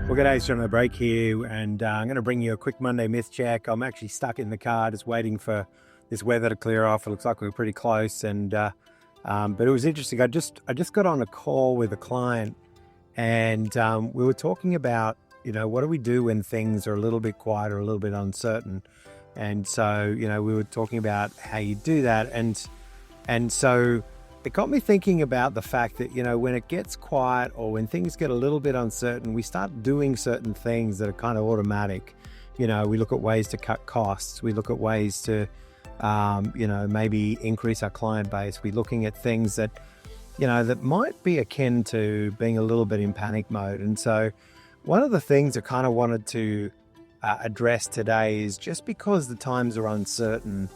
Well, g'day, it's Jono Brake here, and I'm going to bring you a quick Monday myth check. I'm actually stuck in the car just waiting for this weather to clear off. It looks like we're pretty close, but it was interesting. I just got on a call with a client, and we were talking about, what do we do when things are a little bit quiet or a little bit uncertain? And so, we were talking about how you do that, and so it got me thinking about the fact that, when it gets quiet or when things get a little bit uncertain, we start doing certain things that are kind of automatic. We look at ways to cut costs. We look at ways to, maybe increase our client base. We're looking at things that, that might be akin to being a little bit in panic mode. And so one of the things I kind of wanted to address today is just because the times are uncertain,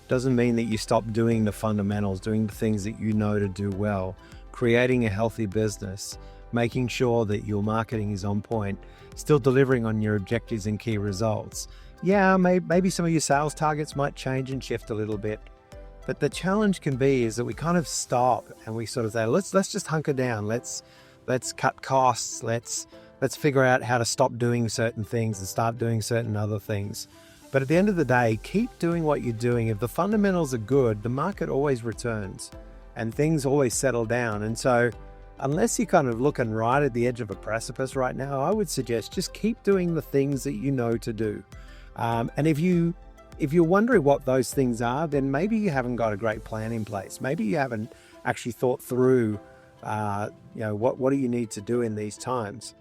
doesn't mean that you stop doing the fundamentals, doing the things that you know to do well, creating a healthy business, making sure that your marketing is on point, still delivering on your objectives and key results. Yeah, maybe some of your sales targets might change and shift a little bit, but the challenge can be is that we kind of stop and we sort of say, let's just hunker down. Let's cut costs. Let's figure out how to stop doing certain things and start doing certain other things. But at the end of the day, keep doing what you're doing. If the fundamentals are good, the market always returns and things always settle down. And so unless you're kind of looking right at the edge of a precipice right now, I would suggest just keep doing the things that you know to do. And if you're wondering what those things are, then maybe you haven't got a great plan in place. Maybe you haven't actually thought through, what do you need to do in these times?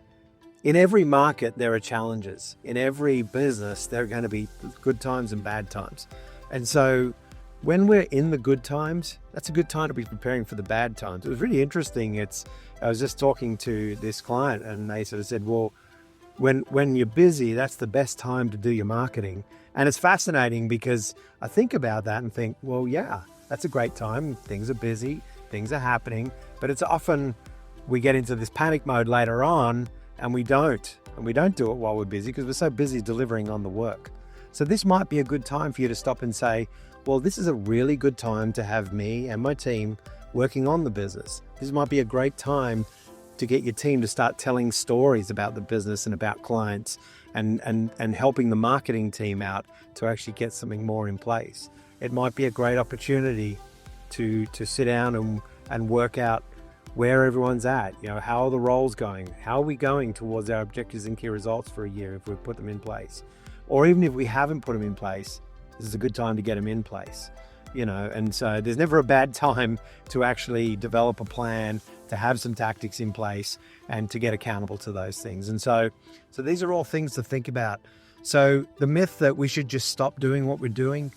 In every market, there are challenges. In every business, there are going to be good times and bad times. And so when we're in the good times, that's a good time to be preparing for the bad times. It was really interesting. I was just talking to this client and they sort of said, well, when you're busy, that's the best time to do your marketing. And it's fascinating because I think about that and think, well, yeah, that's a great time. Things are busy, things are happening, but it's often we get into this panic mode later on and we don't do it while we're busy because we're so busy delivering on the work. So this might be a good time for you to stop and say, well, this is a really good time to have me and my team working on the business. This might be a great time to get your team to start telling stories about the business and about clients and helping the marketing team out to actually get something more in place. It might be a great opportunity to sit down and work out where everyone's at, how are the roles going? How are we going towards our objectives and key results for a year if we put them in place? Or even if we haven't put them in place, this is a good time to get them in place, and so there's never a bad time to actually develop a plan, to have some tactics in place and to get accountable to those things. And so these are all things to think about. So the myth that we should just stop doing what we're doing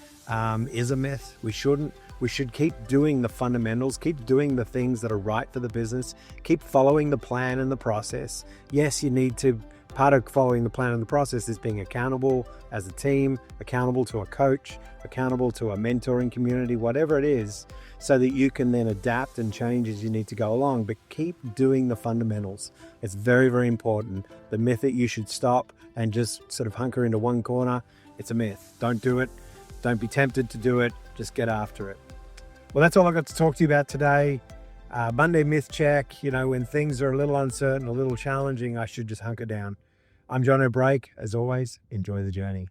is a myth. We shouldn't. We should keep doing the fundamentals, keep doing the things that are right for the business, keep following the plan and the process. Yes, you need to, part of following the plan and the process is being accountable as a team, accountable to a coach, accountable to a mentoring community, whatever it is, so that you can then adapt and change as you need to go along. But keep doing the fundamentals. It's very, very important. The myth that you should stop and just sort of hunker into one corner, it's a myth. Don't do it. Don't be tempted to do it. Just get after it. Well, that's all I got to talk to you about today. Monday myth check. When things are a little uncertain, a little challenging, I should just hunker down. I'm Jono Brake. As always, enjoy the journey.